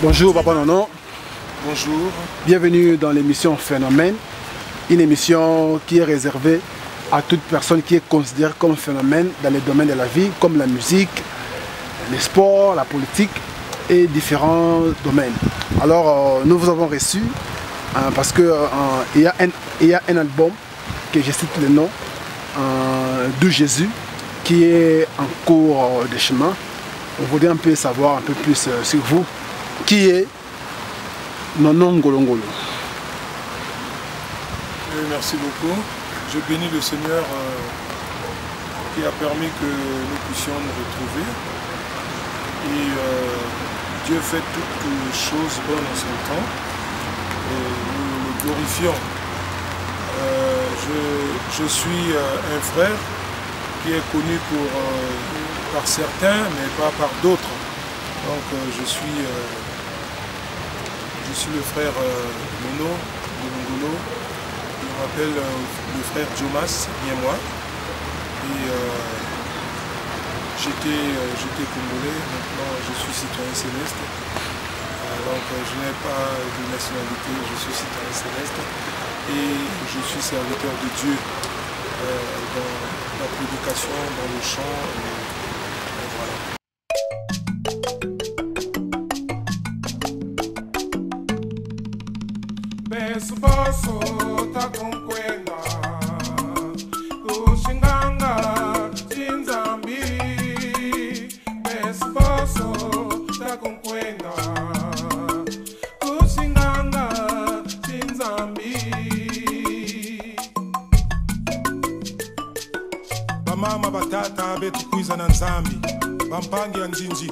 Bonjour Papa Nono. Bonjour. Bienvenue dans l'émission Phénomène, une émission qui est réservée à toute personne qui est considérée comme phénomène dans les domaines de la vie, comme la musique, les sports, la politique et différents domaines. Alors nous vous avons reçu parce qu'il y a un album que je cite le nom de Jésus qui est en cours de chemin. On voudrait un peu savoir un peu plus sur vous. Qui est Nono Ngolongolo? Merci beaucoup. Je bénis le Seigneur qui a permis que nous puissions nous retrouver. Et Dieu fait toutes choses bonnes en son temps. Et nous le glorifions. Je suis un frère qui est connu par certains, mais pas par d'autres. Donc je suis le frère Nono Ngolongolo. Je m'appelle le frère Jomas, bien moi. Et j'étais congolais, maintenant je suis citoyen céleste. Donc je n'ai pas de nationalité, je suis citoyen céleste. Et je suis serviteur de Dieu dans la prédication, dans le chant. Et voilà. Mama batata betu kuiza na nzambi bampangi ya njinji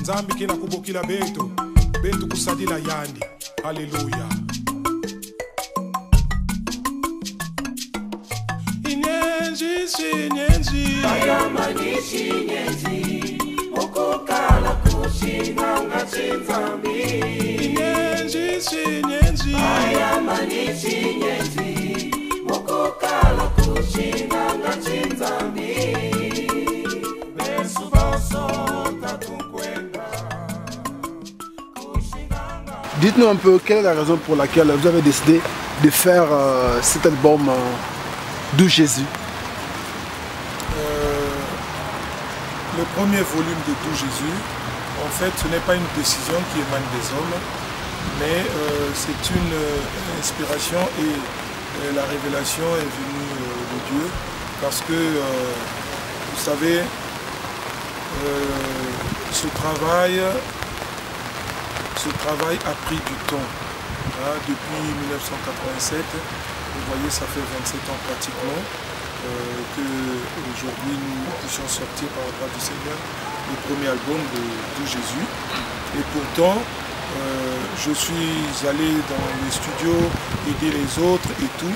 nzambi kina kubokila betu kusadila yandi. Haleluya. Inyenji ayamanishi nyenji okokala kushinanga chinzambi. Inyenji ayamanishi nyenji okokala kushinanga chinzambi. Dites-nous un peu quelle est la raison pour laquelle vous avez décidé de faire cet album de Jésus. Le premier volume de Tout Jésus, en fait, ce n'est pas une décision qui émane des hommes, mais c'est une inspiration et la révélation est venue de Dieu, parce que, vous savez, ce travail a pris du temps. Depuis 1987, vous voyez, ça fait 27 ans pratiquement qu'aujourd'hui nous puissions sortir par la grâce du Seigneur le premier album de Jésus. Et pourtant, je suis allé dans les studios aider les autres et tout,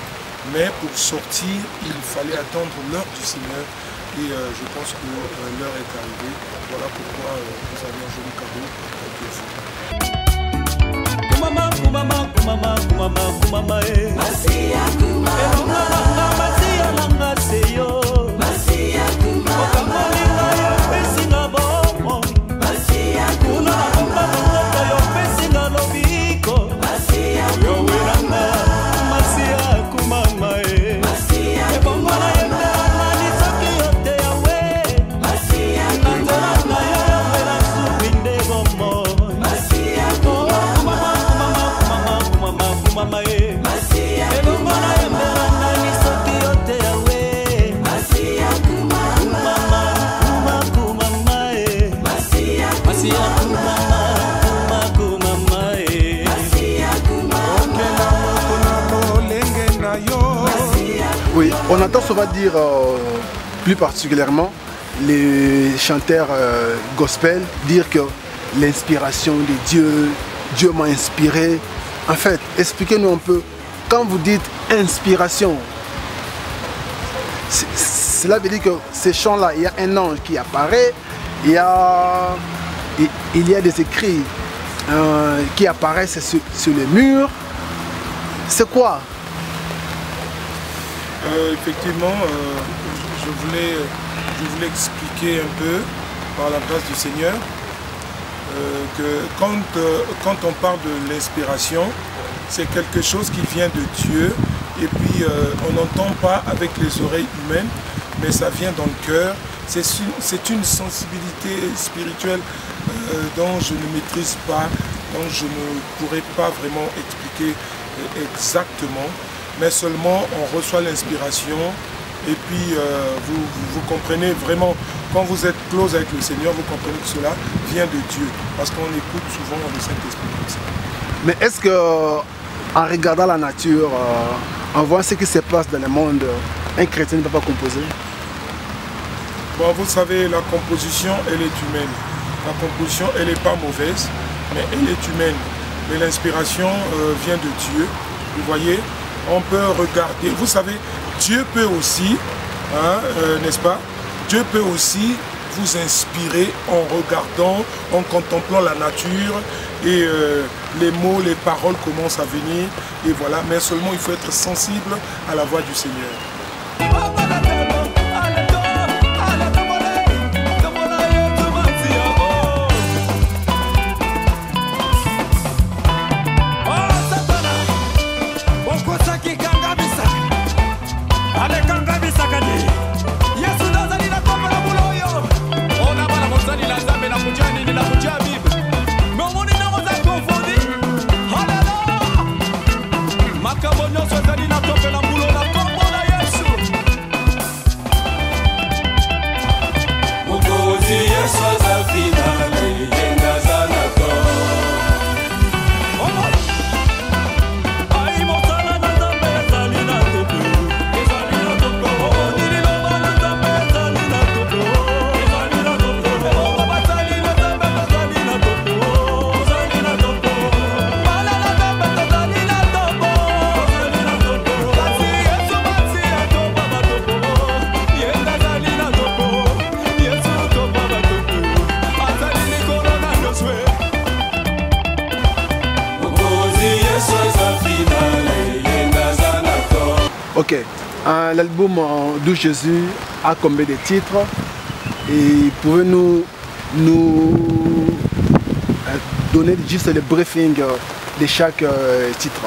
mais pour sortir, il fallait attendre l'heure du Seigneur. Et je pense que l'heure est arrivée. Voilà pourquoi vous avez un joli cadeau pour vous. Kumama, kumama, kumama, kumama, kumama, eh. Masia kumama, masia langa seyo. Masia kumama, okamolinga yo pesinga bomo. Masia kumama, kumama yo pesinga lobiko. Masia kumama, masia kumama, eh. Masia kumama, nani soki yote yawe. Masia kumama, yo la subinde bomo. Masia kumama. Mama e masia kumama nani soki yote yawe masia kumama kumama e masia kumama e masia kumama. Oui, on entend souvent dire plus particulièrement les chanteurs gospel dire que l'inspiration de Dieu m'a inspiré. En fait, expliquez-nous un peu, quand vous dites inspiration, cela veut dire que ces chants-là, il y a un ange qui apparaît, il y a des écrits qui apparaissent sur les murs. C'est quoi? Effectivement, je voulais expliquer un peu par la grâce du Seigneur. que quand on parle de l'inspiration, c'est quelque chose qui vient de Dieu et puis on n'entend pas avec les oreilles humaines, mais ça vient dans le cœur. C'est une sensibilité spirituelle dont je ne maîtrise pas, dont je ne pourrais pas vraiment expliquer exactement, mais seulement on reçoit l'inspiration et puis vous comprenez vraiment, quand vous êtes close avec le Seigneur, vous comprenez que cela vient de Dieu, parce qu'on écoute souvent le Saint-Esprit comme ça. Mais est-ce que en regardant la nature, en voyant ce qui se passe dans le monde, un chrétien ne peut pas composer? Bon, vous savez, la composition, elle est humaine. La composition, elle n'est pas mauvaise, mais elle est humaine. Mais l'inspiration vient de Dieu. Vous voyez, on peut regarder. Vous savez, Dieu peut aussi, hein, n'est-ce pas? Dieu peut aussi vous inspirer en regardant, en contemplant la nature et les mots, les paroles commencent à venir. Et voilà, mais seulement il faut être sensible à la voix du Seigneur. Ok, l'album D'où Jésus a combien de titres et pouvez-nous donner juste le briefing de chaque titre?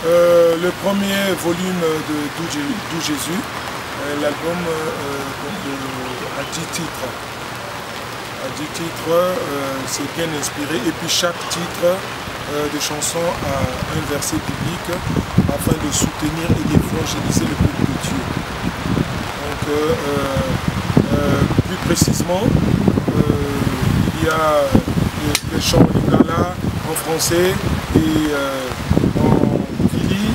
Le premier volume de D'où Jésus, l'album a 10 titres. À 10 titres, c'est bien inspiré et puis chaque titre de chanson a un verset biblique afin de soutenir et d'évangéliser le peuple de Dieu. Donc, plus précisément, il y a les chants lingala en français et en kili.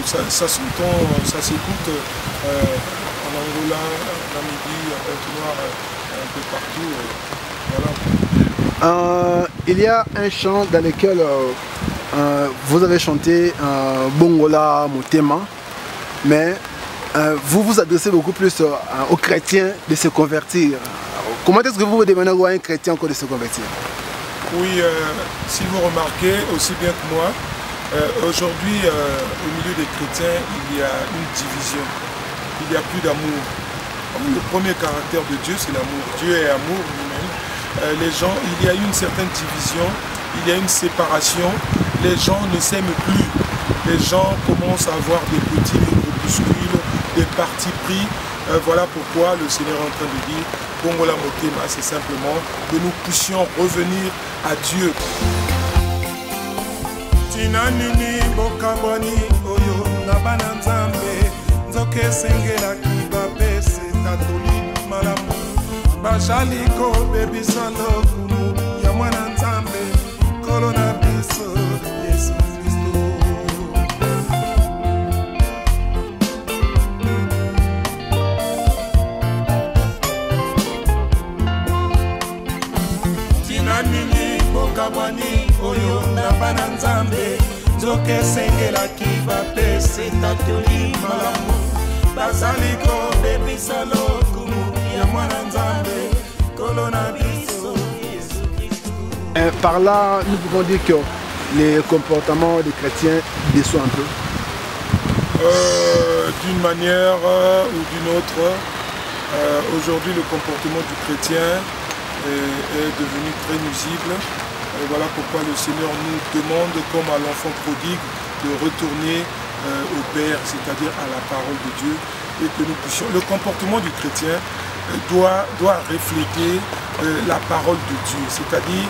Ça s'écoute en Angola, en Namibie, en Côte-Noire, un peu partout. Voilà. Il y a un chant dans lequel vous avez chanté Bongola Motema, mais vous vous adressez beaucoup plus aux chrétiens de se convertir. Comment est-ce que vous demandez à un chrétien encore de se convertir? Oui, si vous remarquez aussi bien que moi, aujourd'hui au milieu des chrétiens il y a une division, il n'y a plus d'amour. Le premier caractère de Dieu c'est l'amour, Dieu est amour lui-même. Les gens, il y a une certaine division, il y a une séparation, les gens ne s'aiment plus, les gens commencent à avoir des petits groupuscules, des partis pris. Voilà pourquoi le Seigneur est en train de dire Bongola Motema, c'est simplement que nous puissions revenir à Dieu. Tinanini bokabwani oyo nabana nzambe nzoke sengela kibabe se tatoli malamu bashaliko bebisa lokumu ya mwana nzambe kolo na biso Yesu Kristo. Tinanini bokabwani oyo nabana nzambe nzoke sengela kibabe se tatoli malamu basaliko bebisa lokumu ya mwana nzambe kolo na biso Yesu Kristo. Par là, nous pouvons dire que les comportements des chrétiens déçoivent un peu. D'une manière ou d'une autre, aujourd'hui le comportement du chrétien est devenu très nuisible. Et voilà pourquoi le Seigneur nous demande, comme à l'enfant prodigue, de retourner au Père, c'est-à-dire à la parole de Dieu, et que nous puissions. Le comportement du chrétien doit refléter la parole de Dieu, c'est-à-dire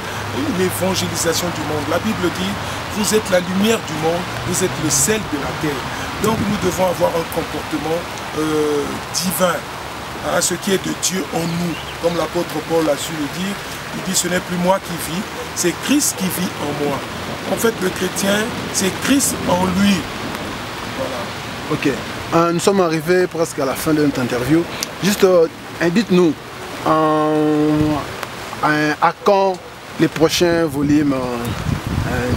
l'évangélisation du monde. La Bible dit, vous êtes la lumière du monde, vous êtes le sel de la terre. Donc nous devons avoir un comportement divin, hein, ce qui est de Dieu en nous. Comme l'apôtre Paul a su le dire, il dit, ce n'est plus moi qui vis, c'est Christ qui vit en moi. En fait, le chrétien, c'est Christ en lui. Voilà. Ok. Nous sommes arrivés presque à la fin de notre interview. Juste, dites-nous, à quand les prochains volumes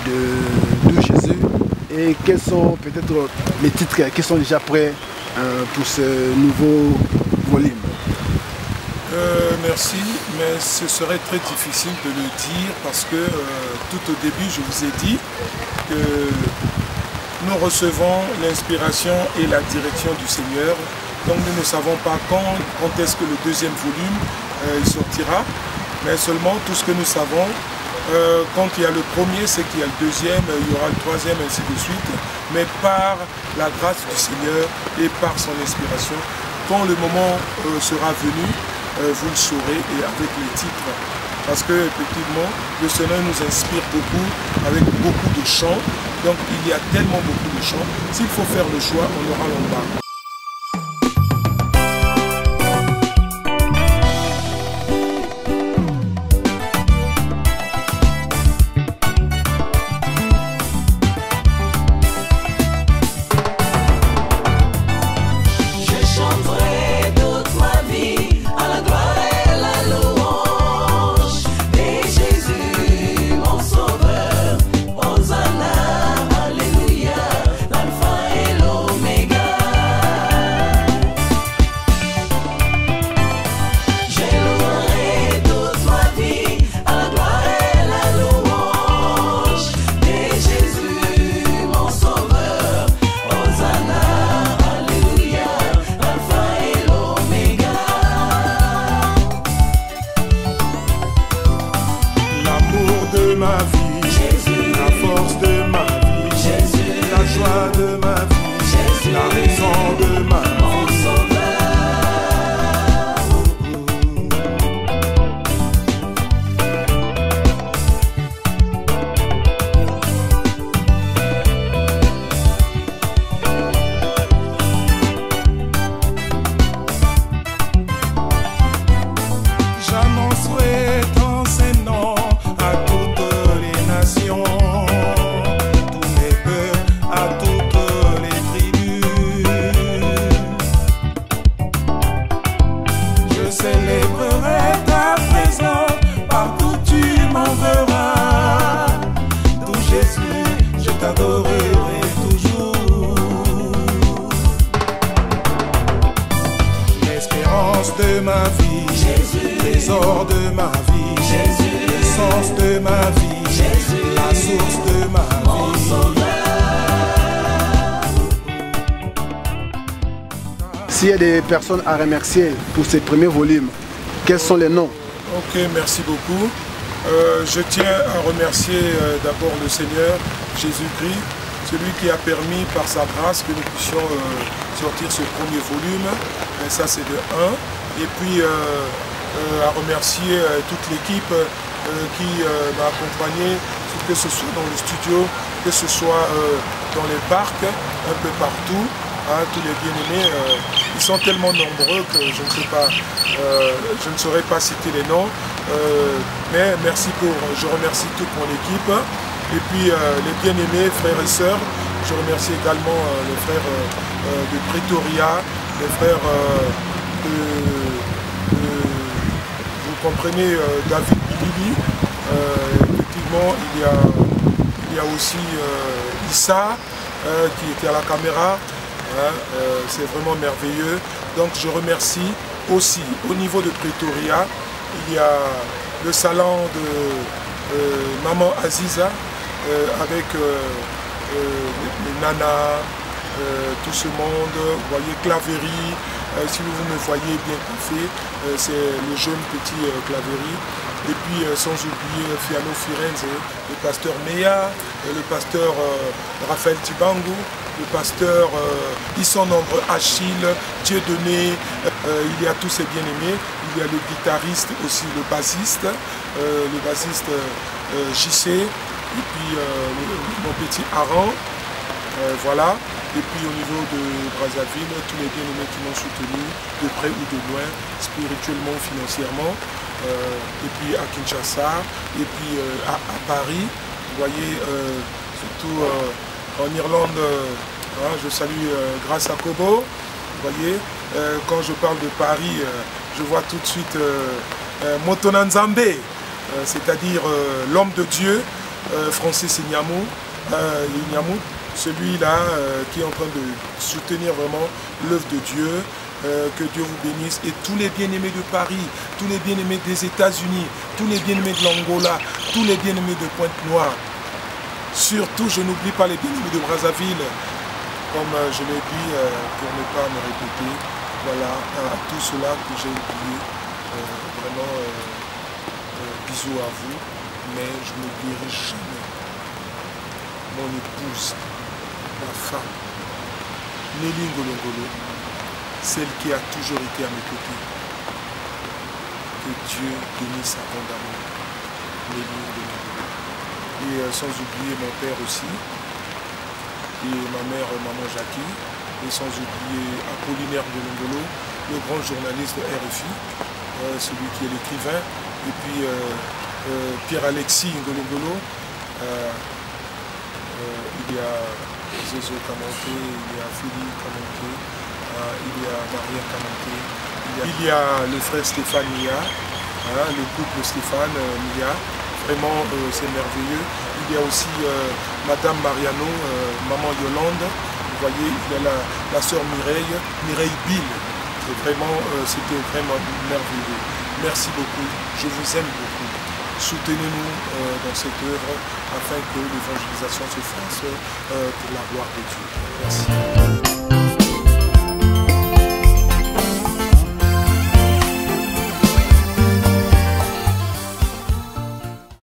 de Jésus et quels sont peut-être les titres qui sont déjà prêts pour ce nouveau volume? Merci, mais ce serait très difficile de le dire parce que tout au début, je vous ai dit que nous recevons l'inspiration et la direction du Seigneur. Donc nous ne savons pas quand est-ce que le deuxième volume il sortira, mais seulement tout ce que nous savons, quand il y a le premier, c'est qu'il y a le deuxième, il y aura le troisième, ainsi de suite. Mais par la grâce du Seigneur et par son inspiration, quand le moment sera venu, vous le saurez, et avec les titres. Parce que effectivement, le Seigneur nous inspire beaucoup, avec beaucoup de chants. Donc il y a tellement beaucoup de chants. S'il faut faire le choix, on aura l'embarras. de ma vie, Jésus, trésor de ma vie, Jésus, le sens de ma vie, Jésus, la source de ma vie. S'il y a des personnes à remercier pour ces premiers volumes, quels sont les noms? Ok, merci beaucoup. Je tiens à remercier d'abord le Seigneur Jésus-Christ, celui qui a permis par sa grâce que nous puissions sortir ce premier volume. Et ça c'est de 1. Et puis à remercier toute l'équipe qui m'a accompagné, que ce soit dans le studio, que ce soit dans les parcs, un peu partout. Hein, tous les bien-aimés, ils sont tellement nombreux que je ne saurais pas citer les noms. Mais merci je remercie toute mon équipe. Et puis les bien-aimés, frères et sœurs, je remercie également les frères de Pretoria, les frères vous comprenez, David Bilili. Effectivement, il y a aussi Issa qui était à la caméra. C'est vraiment merveilleux. Donc je remercie aussi au niveau de Pretoria, il y a le salon de Maman Aziza avec les nanas, tout ce monde, vous voyez Claverie, Si vous me voyez bien coiffé, c'est le jeune petit Claverie. Et puis sans oublier Fiano Firenze, le pasteur Meya, le pasteur Raphaël Tibango, le pasteur, ils sont nombreux, Achille, Dieudonné, il y a tous ces bien-aimés, il y a le guitariste aussi, le bassiste JC, et puis mon petit Aran, voilà. Et puis au niveau de Brazzaville, tous les bien-aimés qui m'ont soutenu, de près ou de loin, spirituellement, financièrement. Et puis à Kinshasa, et puis à Paris, vous voyez, surtout en Irlande, je salue grâce à Kobo, vous voyez, quand je parle de Paris, je vois tout de suite Motonanzambe, c'est-à-dire l'homme de Dieu, Francis Ignamou, celui-là qui est en train de soutenir vraiment l'œuvre de Dieu. Que Dieu vous bénisse, et tous les bien-aimés de Paris, tous les bien-aimés des États-Unis, tous les bien-aimés de l'Angola, tous les bien-aimés de Pointe-Noire. Surtout, je n'oublie pas les bien-aimés de Brazzaville, comme je l'ai dit, pour ne pas me répéter. Voilà, à tout cela que j'ai oublié, vraiment bisous à vous, mais je n'oublierai jamais mon épouse, ma femme, Nelly Ngolongolo, celle qui a toujours été à mes côtés. Que Dieu bénisse abondamment les lignes de ma vie. Et sans oublier mon père aussi, et ma mère, maman Jackie, et sans oublier Apollinaire de Ngolo, le grand journaliste de RFI, celui qui est l'écrivain, et puis Pierre-Alexis Ngolongolo, il y a Zozo Kamanté, il y a Philippe Kamanté, il y a Maria Kamanté, il y a le frère Stéphane Mia, le couple Stéphane Mia, vraiment c'est merveilleux. Il y a aussi Madame Mariano, Maman Yolande, vous voyez, il y a la sœur Mireille Bill. Vraiment, c'était vraiment merveilleux. Merci beaucoup, je vous aime beaucoup. Soutenez-nous dans cette œuvre afin que l'évangélisation se fasse pour la gloire de Dieu. Merci.